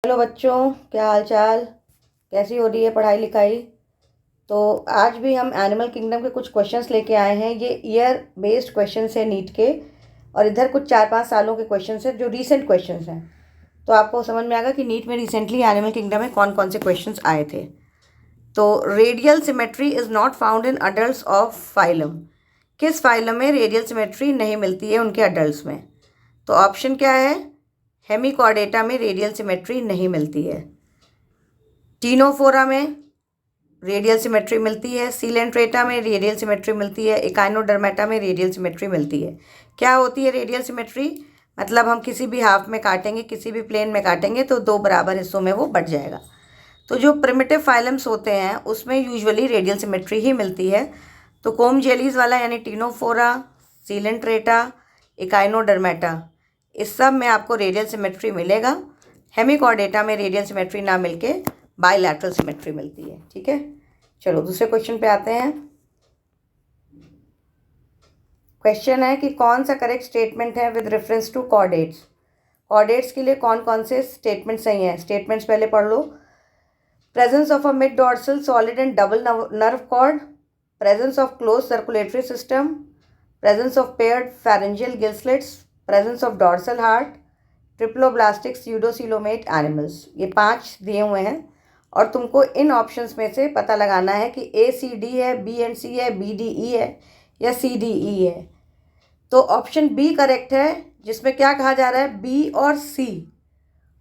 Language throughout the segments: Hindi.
हेलो बच्चों, क्या हाल चाल? कैसी हो रही है पढ़ाई लिखाई? तो आज भी हम एनिमल किंगडम के कुछ क्वेश्चंस लेके आए हैं। ये ईयर बेस्ड क्वेश्चंस है नीट के, और इधर कुछ 4-5 सालों के क्वेश्चंस हैं जो रीसेंट क्वेश्चंस हैं। तो आपको समझ में आएगा कि नीट में रिसेंटली एनिमल किंगडम में कौन कौन से क्वेश्चंस आए थे। तो radial symmetry is not found in adult of phylum. किस फाइलम में रेडियल सिमेट्री नहीं मिलती है उनके अडल्ट में? तो ऑप्शन क्या है? हेमिकॉर्डेटा में रेडियल सिमेट्री नहीं मिलती है, टीनोफोरा में रेडियल सिमेट्री मिलती है, सीलेंट्रेटा में रेडियल सिमेट्री मिलती है, इकाइनोडर्मेटा में रेडियल सिमेट्री मिलती है। क्या होती है रेडियल सिमेट्री? मतलब हम किसी भी हाफ में काटेंगे, किसी भी प्लेन में काटेंगे तो 2 बराबर हिस्सों में वो बट जाएगा। तो जो प्रिमिटिव फाइलम्स होते हैं उसमें यूजुअली रेडियल सिमेट्री ही मिलती है। तो कोम जेलीज वाला यानी टीनोफोरा, सीलेंट्रेटा, इकाइनोडर्मेटा, इस सब में आपको रेडियल सिमेट्री मिलेगा। हेमिकॉर्डेटा में रेडियल सिमेट्री ना मिलके बाइलैटरल सिमेट्री मिलती है। ठीक है, चलो दूसरे क्वेश्चन पे आते हैं। क्वेश्चन है कि कौन सा करेक्ट स्टेटमेंट है with reference to chordates. Chordates के लिए कौन कौन से स्टेटमेंट्स सही हैं? स्टेटमेंट्स पहले पढ़ लो। Presence of a mid dorsal solid and double nerve cord, presence of closed circulatory system, presence of paired pharyngeal gill slits, presence of dorsal heart, triploblastic pseudocoelomate animals. ये 5 दिए हुए हैं और तुमको इन ऑप्शंस में से पता लगाना है कि A C D है, B and C है, B D E है या C D E है। तो ऑप्शन बी करेक्ट है, जिसमें क्या कहा जा रहा है? बी और सी।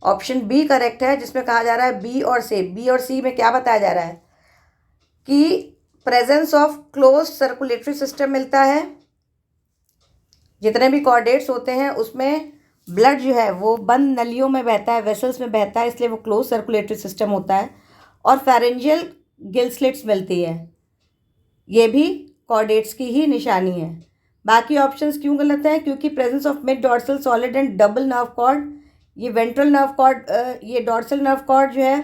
ऑप्शन बी करेक्ट है जिसमें कहा जा रहा है बी और सी। बी और सी में क्या बताया जा रहा है कि presence of closed circulatory system मिलता है। जितने भी कॉर्डेट्स होते हैं उसमें ब्लड जो है वो बंद नलियों में बहता है, वेसल्स में बहता है, इसलिए वो क्लोज सर्कुलेटरी सिस्टम होता है। और फेरेंजियल गिल स्लिट्स मिलती है, ये भी कॉर्डेट्स की ही निशानी है। बाकी ऑप्शंस क्यों गलत हैं? क्योंकि presence of mid dorsal solid and double nerve cord, ये वेंट्रल नर्व कॉर्ड, ये डॉर्सल नर्व कॉर्ड जो है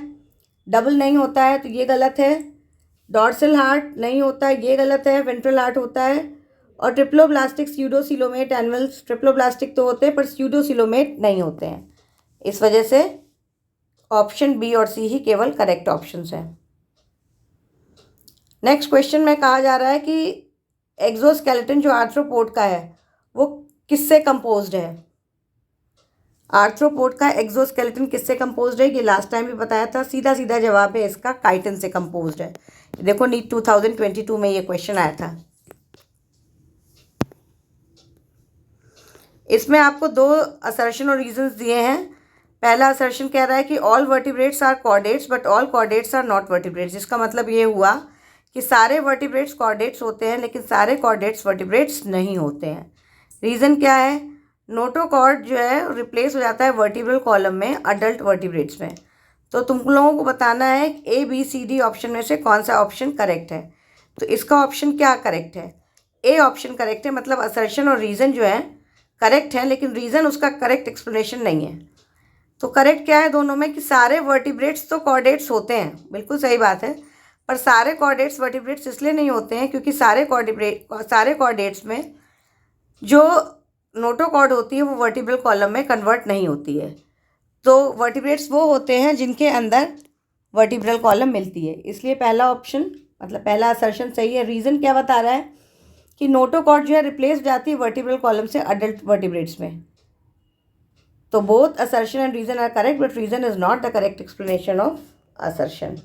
डबल नहीं होता है, तो ये गलत है। डॉर्सल हार्ट नहीं होता है, ये गलत है, वेंट्रल हार्ट होता है। और ट्रिप्लोब्लास्टिक स्यूडोसिलोमेट एनिमल्स, ट्रिप्लोब्लास्टिक तो होते हैं पर स्यूडोसिलोमेट नहीं होते हैं। इस वजह से ऑप्शन बी और सी ही केवल करेक्ट ऑप्शंस हैं। नेक्स्ट क्वेश्चन में कहा जा रहा है कि एक्सोस्केलेटन जो आर्थ्रोपोड का है वो किससे कंपोज्ड है? आर्थ्रोपोड का एक्सोस्केलेटन किससे कंपोज्ड है? ये लास्ट टाइम भी बताया था। सीधा सीधा जवाब है इसका, काइटिन से कंपोज्ड है। देखो नीट 2022 में ये क्वेश्चन आया था। इसमें आपको 2 असर्शन और रीजंस दिए हैं। पहला असर्शन कह रहा है कि all vertebrates are chordates but all chordates are not vertebrates. जिसका मतलब ये हुआ कि सारे वर्टिब्रेट्स कॉर्डेट्स होते हैं लेकिन सारे कॉर्डेट्स वर्टिब्रेट्स नहीं होते हैं। रीज़न क्या है? नोटोकॉर्ड जो है रिप्लेस हो जाता है वर्टिब्रल कॉलम में अडल्ट वर्टिब्रेट्स में। तो तुम लोगों को बताना है ABCD ऑप्शन में से कौन सा ऑप्शन करेक्ट है। तो इसका ऑप्शन क्या करेक्ट है? ए ऑप्शन करेक्ट है, मतलब असर्शन और रीज़न जो है करेक्ट है लेकिन रीज़न उसका करेक्ट एक्सप्लेनेशन नहीं है। तो करेक्ट क्या है दोनों में? कि सारे वर्टिब्रेट्स तो कॉर्डेट्स होते हैं, बिल्कुल सही बात है, पर सारे कॉर्डेट्स वर्टिब्रेट्स इसलिए नहीं होते हैं क्योंकि सारे कॉर्डेट्स में जो नोटोकॉर्ड होती है वो वर्टिब्रल कॉलम में कन्वर्ट नहीं होती है। तो वर्टिब्रेट्स वो होते हैं जिनके अंदर वर्टिब्रल कॉलम मिलती है, इसलिए पहला ऑप्शन मतलब पहला असर्शन सही है। रीज़न क्या बता रहा है कि नोटोकॉर्ड जो है रिप्लेस हो जाती है वर्टिब्रल कॉलम से अडल्ट वर्टिब्रेट्स में। तो both assertion and reason are correct but reason is not the correct explanation of assertion.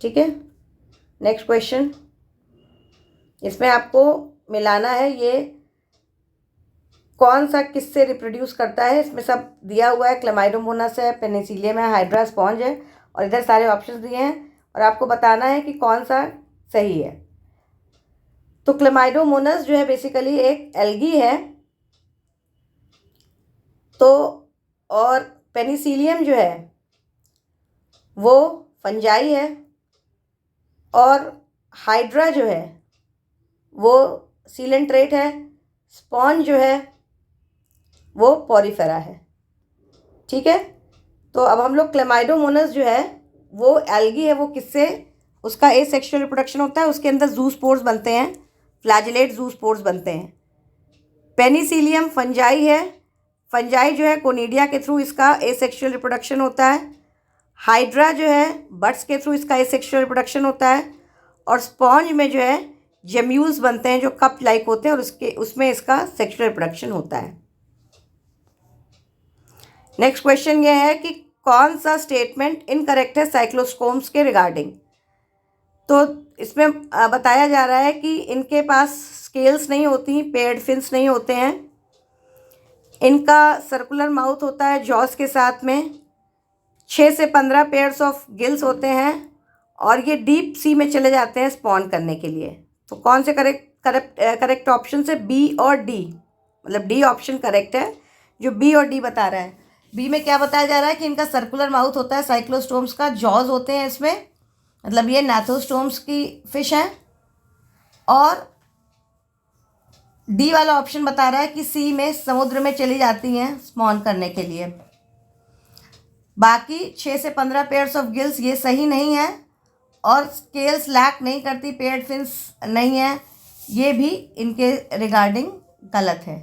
ठीक है, नेक्स्ट क्वेश्चन। इसमें आपको मिलाना है ये कौन सा किससे रिप्रोड्यूस करता है। इसमें सब दिया हुआ है, क्लेमाइडोमोनास है, पेनिसिलियम है, हाइड्रा स्पॉन्ज है, और इधर सारे ऑप्शंस दिए हैं और आपको बताना है कि कौन सा सही है। तो क्लेमाइडोमोनास जो है बेसिकली एक एल्गी है, तो और पेनिसिलियम जो है वो फंजाई है, और हाइड्रा जो है वो सीलेंट्रेट है, स्पॉन्ज जो है वो पॉरीफेरा है। ठीक है, तो अब हम लोग क्लेमाइडोमोनास जो है वो एल्गी है, वो किससे, उसका एसेक्सुअल रिप्रोडक्शन होता है, उसके अंदर जूस्पोर्स बनते हैं, फ्लैजिलेट जूस्पोर्स बनते हैं। पेनिसिलियम फंजाई है, फंजाई जो है कोनिडिया के थ्रू इसका एसेक्सुअल रिप्रोडक्शन होता है। हाइड्रा जो है बर्ड्स के थ्रू इसका एसेक्सुअल रिप्रोडक्शन होता है। और स्पॉन्ज में जो है जेम्यूल्स बनते हैं जो कप लाइक होते हैं और उसमें इसका सेक्सुअल रिप्रोडक्शन होता है। नेक्स्ट क्वेश्चन ये है कि कौन सा स्टेटमेंट इनकरेक्ट है साइक्लोस्पोर्म्स के रिगार्डिंग। तो इसमें बताया जा रहा है कि इनके पास स्केल्स नहीं होती, पेयर्ड फिन्स नहीं होते हैं, इनका सर्कुलर माउथ होता है जॉस के साथ में, 6 से 15 पेयर्स ऑफ गिल्स होते हैं और ये डीप सी में चले जाते हैं स्पॉन करने के लिए। तो कौन से करेक्ट ऑप्शन से बी और डी, मतलब डी ऑप्शन करेक्ट है जो बी और डी बता रहा है। बी में क्या बताया जा रहा है कि इनका सर्कुलर माउथ होता है साइक्लोस्टोम्स का, जॉज होते हैं इसमें, मतलब ये नाथोस्टोम्स की फिश हैं। और डी वाला ऑप्शन बता रहा है कि सी में समुद्र में चली जाती हैं स्पॉन करने के लिए। बाकी 6 से 15 पेयर्स ऑफ गिल्स ये सही नहीं है और स्केल्स लैक नहीं करती, पेयर्ड फिन्स नहीं है, ये भी इनके रिगार्डिंग गलत है।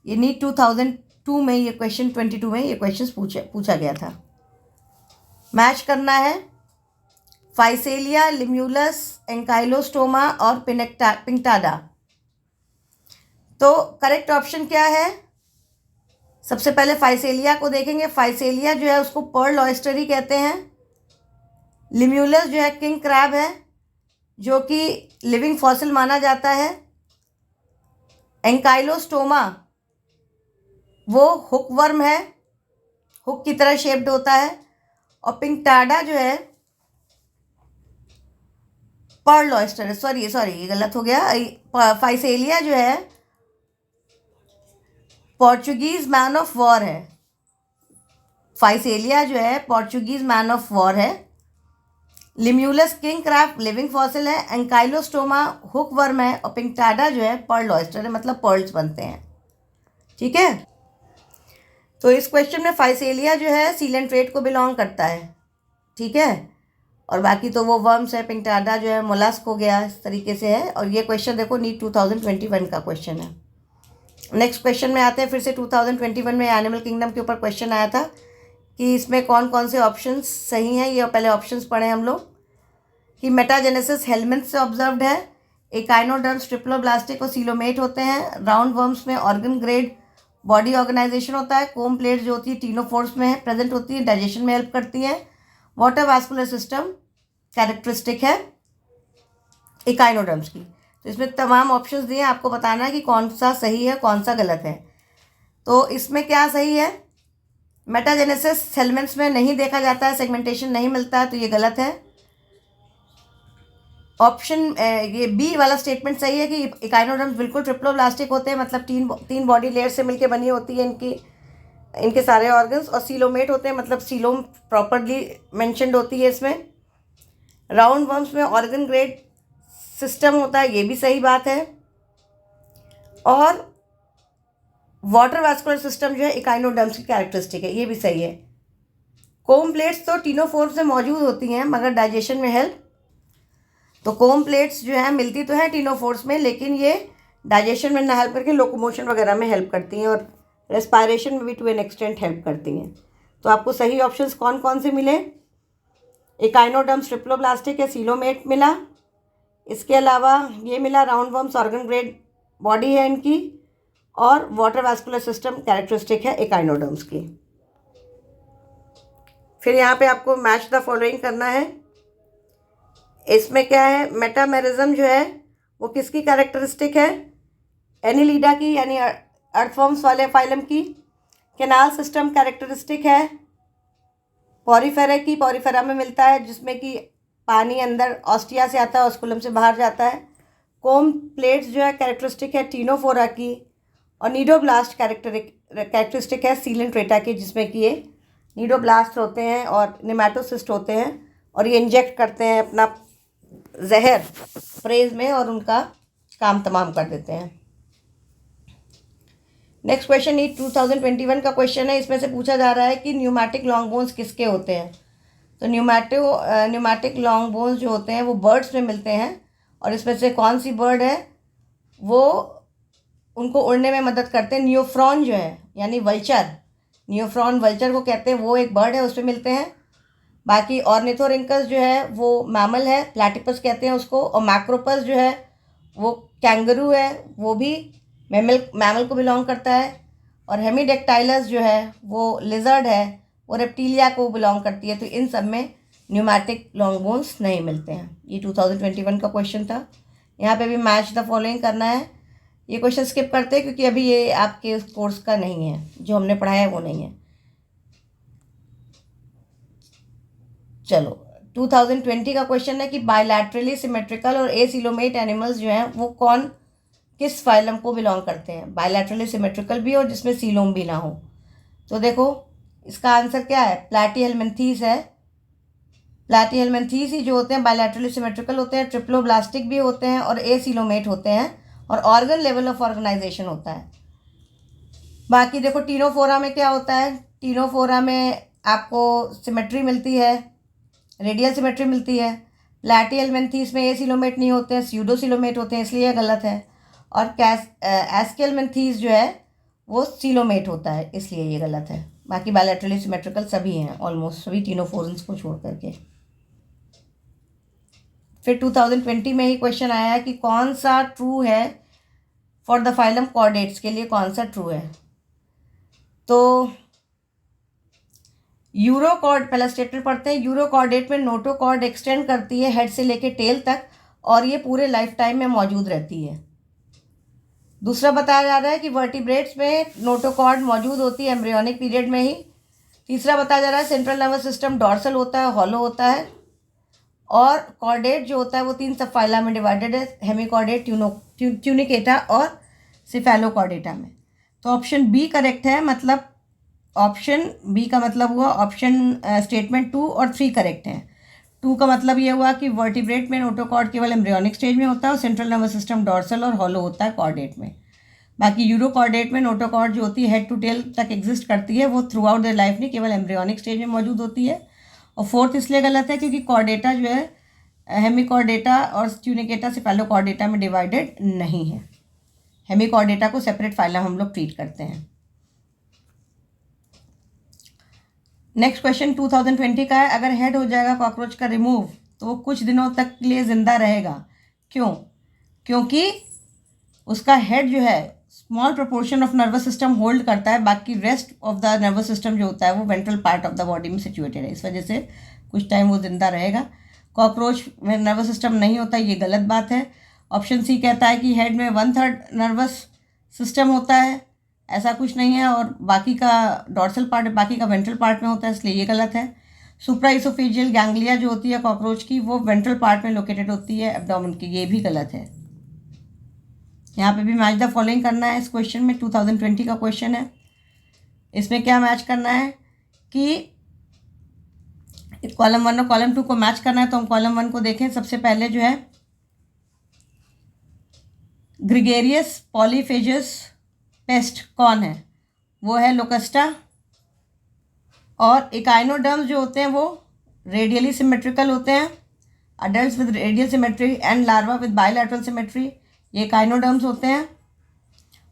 ये नीट 2002 में ये क्वेश्चन 22 में ये क्वेश्चन पूछा गया था। मैच करना है फाइसेलिया, लिम्यूलस, एंकाइलोस्टोमा और पिंक्टाडा। तो करेक्ट ऑप्शन क्या है? सबसे पहले फाइसेलिया को देखेंगे। फाइसेलिया जो है उसको पर्ल ऑयस्टर ही कहते हैं। लिम्यूलस जो है किंग क्रैब है जो कि लिविंग फॉसिल माना जाता है। एंकाइलोस्टोमा वो हुक वर्म है, हुक की तरह शेप्ड होता है। और पिंक्टाडा जो है पर्ल ऑयस्टर है। सॉरी ये गलत हो गया। फाइसेलिया जो है पोर्चुगीज मैन ऑफ वॉर है। फाइसेलिया जो है पोर्चुगीज मैन ऑफ वॉर है। Limulus king crab living fossil है। एंकाइलोस्टोमा हुक वर्म है और पिंक्टाडा जो है पर्ल ऑयस्टर है, मतलब पर्ल्स बनते हैं। ठीक है, तो इस क्वेश्चन में फाइसेलिया जो है सीलेंट्रेट को बिलोंग करता है। ठीक है, और बाकी तो वो वर्म्स है। पिंक्टाडा जो है मोलस्क हो गया, इस तरीके से है। और ये क्वेश्चन देखो नीट 2021 का क्वेश्चन है। नेक्स्ट क्वेश्चन में आते हैं। फिर से 2021 में एनिमल किंगडम के ऊपर क्वेश्चन आया था कि इसमें कौन कौन से ऑप्शंस सही हैं। ये पहले ऑप्शंस पढ़े हम लोग कि मेटाजेनेसिस हेलमिन्थ से ऑब्जर्व्ड है। एकाइनोडर्म्स ट्रिप्लोब्लास्टिक और सीलोमेट होते हैं। राउंड वर्म्स में ऑर्गन ग्रेड बॉडी ऑर्गेनाइजेशन होता है। कोम प्लेट्स जो होती है टीनोफोर्स में प्रेजेंट होती है, डाइजेशन में हेल्प करती हैं। वाटर वास्कुलर सिस्टम कैरेक्टरिस्टिक है इकाइनोडर्म्स की। तो इसमें तमाम ऑप्शंस दिए हैं, आपको बताना है कि कौन सा सही है कौन सा गलत है। तो इसमें क्या सही है? मेटाजेनेसिस हेलमिन्थ्स में नहीं देखा जाता है, सेगमेंटेशन नहीं मिलता है, तो ये गलत है। ऑप्शन ये बी वाला स्टेटमेंट सही है कि इकाइनोडर्म्स बिल्कुल ट्रिप्लोब्लास्टिक होते हैं, मतलब तीन बॉडी लेयर से मिलकर बनी होती है इनके सारे ऑर्गन्स। और सीलोमेट होते हैं, मतलब सीलोम प्रॉपरली मेंशन्ड होती है इसमें। राउंड वर्म्स में ऑर्गन ग्रेड सिस्टम होता है, ये भी सही बात है। और वाटर वास्कुलर सिस्टम जो है इकाइनोडर्म्स की कैरेक्टरिस्टिक है, ये भी सही है। कोम प्लेट्स तो टीनोफोर्स में मौजूद होती हैं मगर डाइजेशन में हेल्प, तो कोम प्लेट्स जो है मिलती तो है टीनोफोर्स में, लेकिन ये डाइजेशन में ना हेल्प करके लोकोमोशन वगैरह में हेल्प करती हैं और रेस्पायरेशन में भी टू एन एक्सटेंट हेल्प करती हैं। तो आपको सही ऑप्शंस कौन कौन से मिले? इकाइनोडर्म्स ट्रिप्लोब्लास्टिक या सीलोमेट मिला। इसके अलावा ये मिला round worms organ grade body है इनकी, और वाटर वास्कुलर सिस्टम कैरेक्टरिस्टिक है इकाइनोडर्म्स की। फिर यहाँ पे आपको मैच द फॉलोइंग करना है। इसमें क्या है? मेटामेरिज्म जो है वो किसकी कैरेक्टरिस्टिक है? एनिलीडा की, यानी अर्थवर्म्स वाले फाइलम की। कैनाल सिस्टम कैरेक्टरिस्टिक है पॉरीफेरा की, पॉरीफेरा में मिलता है, जिसमें कि पानी अंदर ऑस्टिया से आता है, ऑस्कुलम से बाहर जाता है। कोम प्लेट्स जो है कैरेक्टरिस्टिक है टीनोफोरा की। और नीडोब्लास्ट कैरेक्टरिस्टिक है सीलेंट्रेटा की, जिसमें कि ये नीडोब्लास्ट होते हैं और नेमाटोसिस्ट होते हैं और ये इंजेक्ट करते हैं अपना जहर प्रेज में और उनका काम तमाम कर देते हैं। नेक्स्ट क्वेश्चन नीट 2021 का क्वेश्चन है। इसमें से पूछा जा रहा है कि न्यूमैटिक लॉन्ग बोन्स किसके होते हैं। तो न्यूमैटिक लॉन्ग बोन्स जो होते हैं वो बर्ड्स में मिलते हैं, और इसमें से कौन सी बर्ड है? वो उनको उड़ने में मदद करते हैं। नियोफ्रॉन जो है यानी वल्चर, नियोफ्रॉन वल्चर को कहते हैं, वो एक बर्ड है, उस पर मिलते हैं। बाकी ऑर्निथोरिंकस जो है वो मैमल है, प्लैटिपस कहते हैं उसको। और मैक्रोपस जो है वो कैंगरू है, वो भी मैमल को बिलोंग करता है। और हेमीडेक्टाइलस जो है वो लिजर्ड है, वो रेप्टीलिया को बिलोंग करती है। तो इन सब में न्यूमैटिक लॉन्ग बोन्स नहीं मिलते हैं। ये 2021 का क्वेश्चन था। यहाँ पे भी मैच द फॉलोइंग करना है। ये क्वेश्चन स्किप करते हैं क्योंकि अभी ये आपके कोर्स का नहीं है, जो हमने पढ़ाया है वो नहीं है। चलो 2020 का क्वेश्चन है कि बायलैटरली सिमेट्रिकल और एसिलोमेट एनिमल्स जो हैं वो कौन किस फाइलम को बिलोंग करते हैं। बायलैटरली सिमेट्रिकल भी और जिसमें सीलोम भी ना हो। तो देखो इसका आंसर क्या है, प्लैटीहेलमिन्थीस है। प्लैटीहेलमिन्थीस ही जो होते हैं बायलैटरली सिमेट्रिकल होते हैं, ट्रिप्लोब्लास्टिक भी होते हैं और एसिलोमेट होते हैं, और ऑर्गन लेवल ऑफ ऑर्गेनाइजेशन होता है। बाकी देखो टीनोफोरा में क्या होता है, टीनोफोरा में आपको सिमेट्री मिलती है, रेडियल सिमेट्री मिलती है। प्लैटीहेलमिन्थीस में एसिलोमेट नहीं होते हैं, स्यूडोसिलोमेट होते हैं, इसलिए गलत है। और एस्केलमिन्थीस जो है वो सिलोमेट होता है, इसलिए ये गलत है। बाकी बायलैटरली सिमेट्रिकल सभी हैं, ऑलमोस्ट सभी टीनोफोरन्स को छोड़ करके। फिर 2020 में ही क्वेश्चन आया है कि कौन सा ट्रू है फॉर द फाइलम कॉर्डेट्स, के लिए कौन सा ट्रू है। तो यूरोकॉर्ड पहला स्टेटमेंट पढ़ते हैं। यूरोकॉर्डेट में नोटोकॉर्ड एक्सटेंड करती है हेड से लेके टेल तक, और ये पूरे लाइफ टाइम में मौजूद रहती है। दूसरा बताया जा रहा है कि वर्टिब्रेट्स में नोटोकॉर्ड मौजूद होती है एम्ब्रियोनिक पीरियड में ही। तीसरा बताया जा रहा है सेंट्रल नर्वस सिस्टम डॉर्सल होता है, हॉलो होता है। और कॉर्डेट जो होता है वो 3 सब फाइला में डिवाइडेड है, हेमिकॉर्डेट, ट्यूनिकेटा और सिफेलोकॉर्डेटा में। तो ऑप्शन बी करेक्ट है, मतलब ऑप्शन बी का मतलब हुआ ऑप्शन स्टेटमेंट 2 और 3 करेक्ट हैं। 2 का मतलब ये हुआ कि वर्टिब्रेट में नोटोकॉर्ड केवल एम्ब्रियोनिक स्टेज में होता है और सेंट्रल नर्वस सिस्टम डॉर्सल और हॉलो होता है कॉर्डेट में। बाकी यूरोकॉर्डेट में नोटोकॉर्ड जो होती है हेड टू टेल तक एग्जिस्ट करती है, वो थ्रू आउट द लाइफ नहीं, केवल एम्ब्रियोनिक स्टेज में मौजूद होती है। और 4th इसलिए गलत है क्योंकि कॉर्डेटा जो है हेमिकॉर्डेटा और ट्यूनिकेटा सिफेलोकॉर्डेटा में डिवाइडेड नहीं है। हेमिकॉर्डेटा को सेपरेट फाइलम हम लोग ट्रीट करते हैं। नेक्स्ट क्वेश्चन 2020 का है, अगर हेड हो जाएगा कॉकरोच का रिमूव तो वो कुछ दिनों तक के लिए ज़िंदा रहेगा। क्यों? क्योंकि उसका हेड जो है small proportion of nervous system hold करता है, बाकी rest of the nervous system जो होता है वो ventral part of the body में सिचुएटेड है, इस वजह से कुछ टाइम वो ज़िंदा रहेगा। कॉकरोच में नर्वस सिस्टम नहीं होता, ये गलत बात है। ऑप्शन सी कहता है कि हेड में 1/3 नर्वस सिस्टम होता है, ऐसा कुछ नहीं है, और बाकी का डॉर्सल पार्ट बाकी का वेंट्रल पार्ट में होता है, इसलिए ये गलत है। सुप्राइसोफेजियल गैंग्लिया जो होती है कॉकरोच की वो वेंट्रल पार्ट में लोकेटेड होती है एब्डोमेन की, ये भी गलत है। यहाँ पे भी मैच द फॉलोइंग करना है। इस क्वेश्चन में 2020 का क्वेश्चन है, इसमें क्या मैच करना है कि कॉलम 1 और कॉलम 2 को मैच करना है। तो हम कॉलम 1 को देखें। सबसे पहले जो है ग्रिगेरियस पॉलीफेजस पेस्ट कौन है, वो है लोकस्टा। और इकाइनोडर्म्स जो होते हैं वो रेडियली सिमेट्रिकल होते हैं, adult with radial symmetry and larva with bilateral symmetry, ये इकाइनोडर्म्स होते हैं।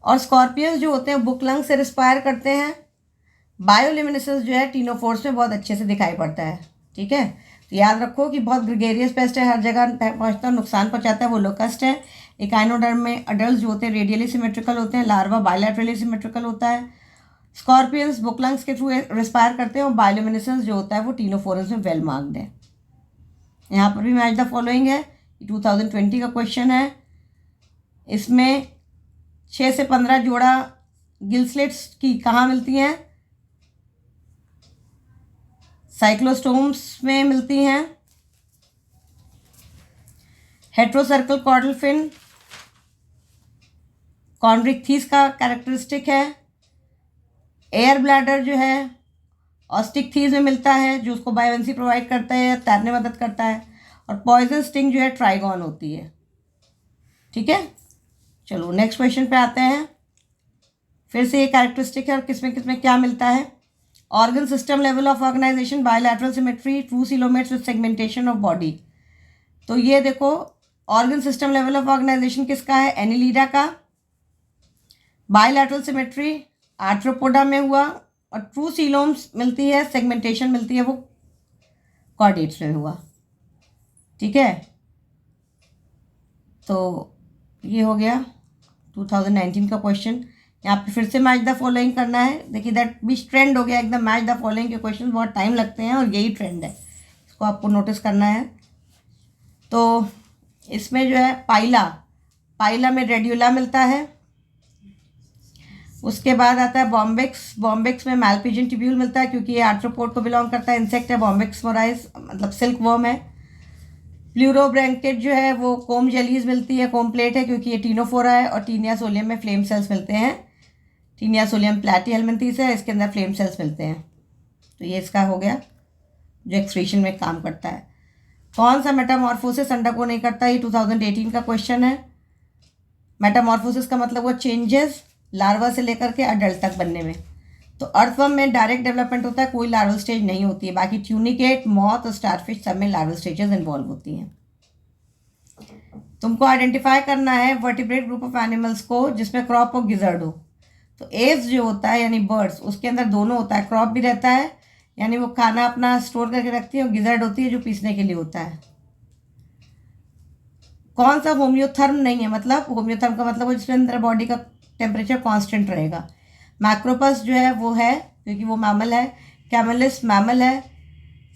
और स्कॉर्पियंस जो होते हैं बुक लंग से रिस्पायर करते हैं। बायोल्यूमिनेसेंस जो है टीनोफोर्स में बहुत अच्छे से दिखाई पड़ता है, ठीक है। तो याद रखो कि बहुत ग्रिगेरियस पेस्ट है, हर जगह पहुँचता है, नुकसान पहुँचाता है, वो लोकस्ट है। इकाइनोडर्म में अडल्ट जो होते हैं रेडियली सिमेट्रिकल होते हैं, लार्वा बायलैटरली सिमेट्रिकल होता है। स्कॉर्पियंस बुक लंग्स के थ्रू रिस्पायर करते हैं, और बायोल्यूमिनेसेंस जो होता है वो टीनोफोरस में वेल मार्क्ड है। यहाँ पर भी मैच द फॉलोइंग है, 2020 का क्वेश्चन है। इसमें 6 से 15 जोड़ा गिलस्लेट्स की कहाँ मिलती हैं? साइक्लोस्टोम्स में मिलती हैं। हेट्रोसर्कल कॉर्डल फिन कॉन्ड्रिक्थीस का कैरेक्टरिस्टिक है। एयर ब्लैडर जो है ऑस्टिकथीस में मिलता है, जो उसको बायोवेंसी प्रोवाइड करता है, तैरने में मदद करता है। और पॉइजन स्टिंग जो है ट्राइगॉन होती है, ठीक है। चलो नेक्स्ट क्वेश्चन पे आते हैं। फिर से ये कैरेक्टरिस्टिक है और किसमें क्या मिलता है। Organ system level of organisation, bilateral symmetry, true coelomates with segmentation of body. तो ये देखो organ system level of organisation किसका है, एनिलीडा का। बायलैटरल सिमेट्री आर्थ्रोपोडा में हुआ, और ट्रू सीलोम्स मिलती है, सेगमेंटेशन मिलती है, वो कॉर्डेट्स में हुआ। ठीक है, तो ये हो गया 2019 का क्वेश्चन। यहाँ पे फिर से मैच द फॉलोइंग करना है। देखिए दैट भी ट्रेंड हो गया एकदम, मैच द फॉलोइंग के क्वेश्चन बहुत टाइम लगते हैं और यही ट्रेंड है, इसको आपको नोटिस करना है। तो इसमें जो है पाइला में रेड्यूला मिलता है। उसके बाद आता है बॉम्बिक्स में मैलपिजन ट्यूब्यूल मिलता है, क्योंकि ये आर्थ्रोपोड को बिलोंग करता है, इंसेक्ट है, बॉम्बिक्स मोराइस मतलब सिल्क वर्म है। प्लूरोब्रैंकेट जो है वो कोम जेलीज मिलती है, कोम प्लेट है, क्योंकि ये टीनोफोरा है। और टीनिया सोलियम में फ्लेम सेल्स मिलते हैं, टीनिया सोलियम प्लैटीहेल्मिन्थीस है, इसके अंदर फ्लेम सेल्स मिलते हैं। तो ये इसका हो गया जो एक्सक्रीशन में काम करता है। कौन सा मेटामॉर्फोसिस अंडा को नहीं करता, ये 2018 का क्वेश्चन है। मेटामॉर्फोसिस का मतलब वो चेंजेस लार्वा से लेकर के अडल्ट तक बनने में। तो अर्थवर्म में डायरेक्ट डेवलपमेंट होता है, कोई लार्वल स्टेज नहीं होती है। बाकी ट्यूनिकेट, मॉथ और स्टारफिश सब में लार्वल स्टेजेस इन्वॉल्व होती हैं। तुमको आइडेंटिफाई करना है वर्टिब्रेट ग्रुप ऑफ एनिमल्स को जिसमें क्रॉप और गिजर्ड हो। तो एव्स जो होता है यानी बर्ड्स, उसके अंदर दोनों होता है, क्रॉप भी रहता है यानी वो खाना अपना स्टोर करके रखती है, और गिजर्ड होती है जो पीसने के लिए होता है। कौन सा होम्योथर्म नहीं है, मतलब होम्योथर्म का मतलब वो जिसमें अंदर बॉडी का टेम्परेचर कांस्टेंट रहेगा। मैक्रोपस जो है वो है क्योंकि वो मैमल है। कैमलिस मैमल है।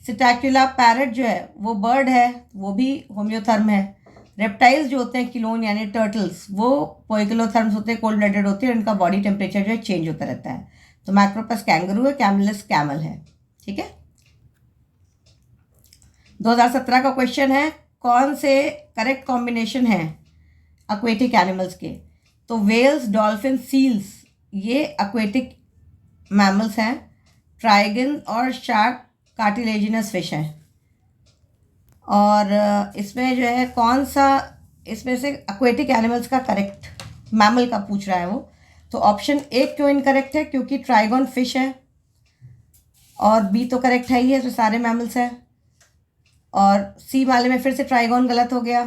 सिटैक्युला पैरट जो है वो बर्ड है, वो भी होम्योथर्म है। रेप्टाइल्स जो होते हैं किलोन यानी टर्टल्स, वो पोइकिलोथर्म्स होते हैं, कोल्ड ब्लडेड होते हैं, उनका बॉडी टेम्परेचर जो है चेंज होता रहता है। तो मैक्रोपस कैंगरू है, कैमलिस कैमल है। ठीक है, 2017 का क्वेश्चन है, कौन से करेक्ट कॉम्बिनेशन है एक्वेटिक एनिमल्स के। तो वेल्स, डॉल्फिन, सील्स ये एक्वेटिक मैमल्स हैं। ट्राइगन और शार्क कार्टिलेजिनस फिश हैं। और इसमें जो है कौन सा इसमें से एक्वेटिक एनिमल्स का करेक्ट मैमल का पूछ रहा है वो। तो ऑप्शन ए क्यों इनकरेक्ट है, क्योंकि ट्राइगन फिश है, और बी तो करेक्ट है ही है, तो सारे मैमल्स हैं। और सी वाले में फिर से ट्राइगन गलत हो गया,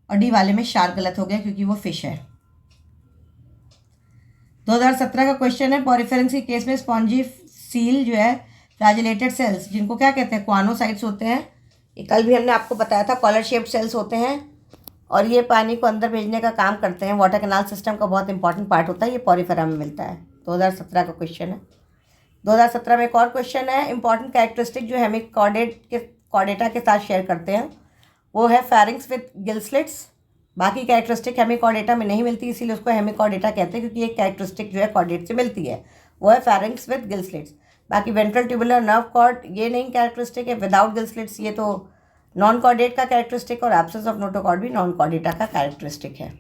और डी वाले में शार्क गलत हो गया क्योंकि वो फिश है। 2017 का क्वेश्चन है, पॉरिफेरेंस के केस में स्पॉन्जी सील जो है फ्लैजेलेटेड सेल्स जिनको क्या कहते हैं, क्वानोसाइट्स होते हैं। ये कल भी हमने आपको बताया था, कॉलर शेप्ड सेल्स होते हैं, और ये पानी को अंदर भेजने का काम करते हैं। वाटर कैनाल सिस्टम का बहुत इंपॉर्टेंट पार्ट होता है, ये पॉरिफेरा में मिलता है। 2017 का क्वेश्चन है। 2017 में एक और क्वेश्चन है, इंपॉर्टेंट कैरेक्टरिस्टिक जो हेमिकॉर्डेटा के साथ शेयर करते हैं, वो है फेरिंग्स विद गिल स्लिट्स। बाकी कैरेक्टरिस्टिक हेमिकॉर्डेटा में नहीं मिलती, इसीलिए उसको हेमिकॉर्डेटा कहते हैं, क्योंकि एक कैरेक्टरिस्टिक जो है कॉर्डेट से मिलती है, वो है फेरिंग्स विद गिल स्लिट्स। बाकी वेंट्रल ट्यूबुलर नर्व कॉर्ड ये नहीं कैरेक्टरिस्टिक है, विदाउट गिल स्लिट्स ये तो नॉन कॉर्डेट का कैरेक्टरिस्टिक, और एब्सेंस ऑफ नोटोकॉर्ड भी नॉन कॉर्डेटा का कैरेक्टरिस्टिक है।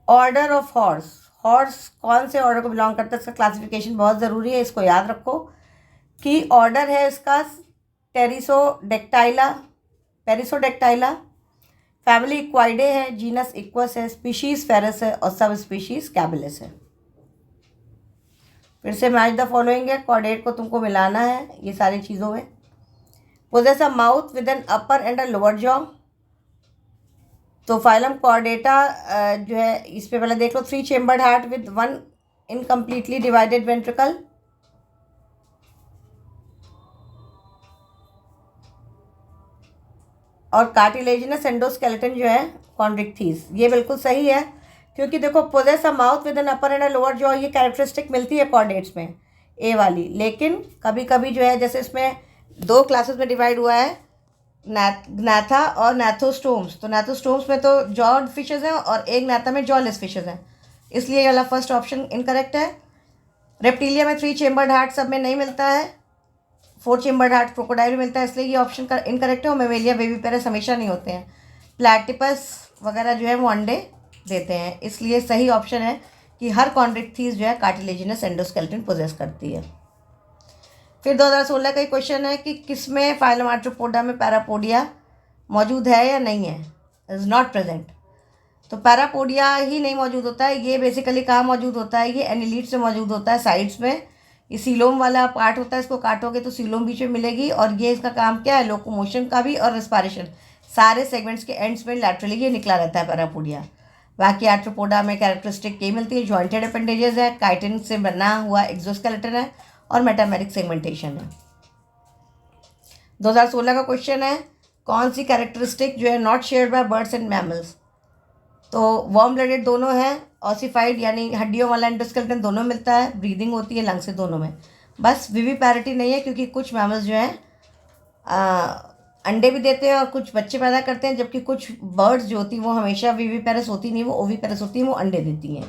ऑर्डर ऑफ हॉर्स कौन से ऑर्डर को बिलोंग करता है, इसका क्लासिफिकेशन बहुत ज़रूरी है, इसको याद रखो कि ऑर्डर है इसका पेरिसोडेक्टाइला, फैमिली इक्वाइडे है, जीनस इक्वस है, स्पीशीज फेरस है, और सब स्पीशीज कैबिलिस है। फिर से मैच द फॉलोइंग है, कॉर्डेट को तुमको मिलाना है ये सारी चीज़ों में। Possess a mouth with an upper and a lower jaw. तो फाइलम कॉर्डेटा जो है इस पे पहले देख लो, 3 chambered heart with 1 incompletely divided ventricle. और कार्टिलेजिनस एंडोस्केलेटन जो है कॉन्ड्रिक्थीस, ये बिल्कुल सही है, क्योंकि देखो poses a mouth with an upper and a lower jaw ये कैरेक्टरिस्टिक मिलती है कॉर्डेट्स में, ए वाली। लेकिन कभी कभी जो है, जैसे इसमें 2 क्लासेस में डिवाइड हुआ है, gnatha और नैथोस्टोम्स। तो नैथोस्टोम्स में तो जॉड फिशेज हैं और एक gnatha में जॉलेस फिशेज हैं, इसलिए ये वाला फर्स्ट ऑप्शन इनकरेक्ट है। रेप्टिलिया में 3 चेम्बर्ड हार्ट सब में नहीं मिलता है, 4 चेम्बर्ड हार्ट क्रोकोडाइल में मिलता है, इसलिए ये ऑप्शन इनकरेक्ट है। और मेमेलिया बेबी पेरेस हमेशा नहीं होते हैं। प्लैटिपस वगैरह जो है वो अंडे देते हैं, इसलिए सही ऑप्शन है कि हर कॉन्ड्रिक्थीस जो है कार्टिलेजिनस एंडोस्केलेटन पोजेस करती है। फिर 2016 का क्वेश्चन है कि किसमें फाइलम आर्थ्रोपोडा में पैरापोडिया मौजूद है या नहीं है, इज़ नॉट प्रेजेंट। तो पैरापोडिया ही नहीं मौजूद होता है, ये बेसिकली कहाँ मौजूद होता है, ये एनिलीड्स में मौजूद होता है, साइड्स में। ये सीलोम वाला पार्ट होता है, इसको काटोगे तो सीलोम बीच में मिलेगी, और ये इसका काम क्या है, लोकोमोशन का भी और रेस्पायरेशन, सारे सेगमेंट्स के एंड्स में लैटरली ये निकला रहता है पैरापोडिया। बाकी आर्थ्रोपोडा में कैरेक्टरिस्टिक यही मिलती है, जॉइंटेड अपेंडेजेस है, काइटिन से बना हुआ एक्सोस्केलेटन है और मेटामेरिक सेगमेंटेशन है। 2016 का क्वेश्चन है, कौन सी कैरेक्टरिस्टिक जो है not shared by birds and mammals. तो वार्म ब्लडेड दोनों है, ऑसिफाइड यानी हड्डियों वाला एंडोस्केलेटन दोनों मिलता है, ब्रीदिंग होती है लंग से दोनों में, बस विविपैरिटी नहीं है क्योंकि कुछ मैमल्स जो हैं अंडे भी देते हैं और कुछ बच्चे पैदा करते हैं, जबकि कुछ बर्ड्स जो होती हैं वो हमेशा विविपेरस होती नहीं, वो ओविपेरस होती हैं, वो अंडे देती हैं,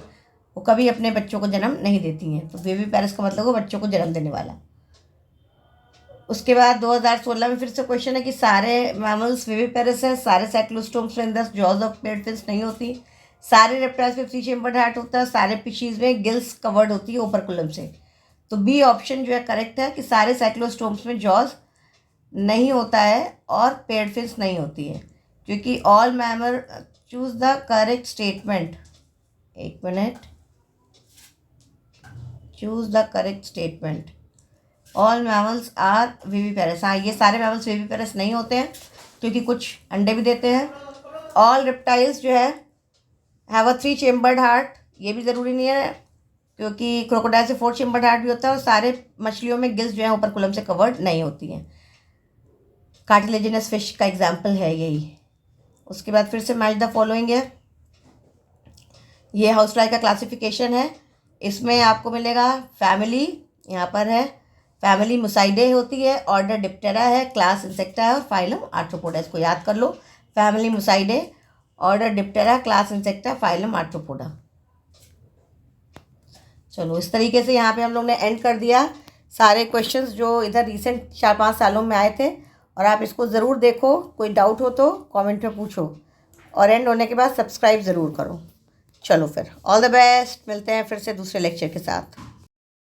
वो कभी अपने बच्चों को जन्म नहीं देती हैं। तो विविपेरस का मतलब वो बच्चों को जन्म देने वाला। उसके बाद 2016 में फिर से क्वेश्चन है कि सारे मैमल्स विविपेरस है, सारे साइक्लोस्टोम्स में अंदर जॉज ऑफ पेड फिन्स नहीं होती, सारे रेप्टाइल्स में 3 चेम्बर्ड हार्ट होता है, सारे फिशीज में गिल्स कवर्ड होती है ओपरकुलम से। तो बी ऑप्शन जो है करेक्ट है कि सारे साइक्लोस्टोम्स में जॉज नहीं होता है और पेड फिन्स नहीं होती है, क्योंकि all mammal choose the correct statement. एक minute, choose the correct statement. All mammals are viviparous. हाँ, ये सारे मैमल्स विविपेरस नहीं होते हैं क्योंकि कुछ अंडे भी देते हैं। ऑल रेप्टाइल्स जो है हैव अ 3 चेम्बर्ड हार्ट, ये भी ज़रूरी नहीं है क्योंकि क्रोकोडाइल से 4 चेम्बर्ड हार्ट भी होता है, और सारे मछलियों में गिल्स जो है ओपरकुलम से कवर्ड नहीं होती हैं। कार्टिलेजिनस फिश का एग्जाम्पल है यही। उसके बाद फिर से मैच द फॉलोइंग है, ये हाउस फ्लाई का क्लासिफिकेशन है। इसमें आपको मिलेगा फैमिली, यहाँ पर है फैमिली मुसाइडे होती है, ऑर्डर डिप्टेरा है, क्लास इंसेक्टा है और फाइलम आर्थ्रोपोडा। इसको याद कर लो, family Muscidae, order Diptera, class Insecta, phylum Arthropoda. चलो इस तरीके से यहाँ पे हम लोग ने एंड कर दिया सारे क्वेश्चंस जो इधर रिसेंट 4-5 सालों में आए थे, और आप इसको ज़रूर देखो, कोई डाउट हो तो कमेंट में पूछो, और एंड होने के बाद सब्सक्राइब ज़रूर करो। चलो फिर ऑल द बेस्ट, मिलते हैं फिर से दूसरे लेक्चर के साथ।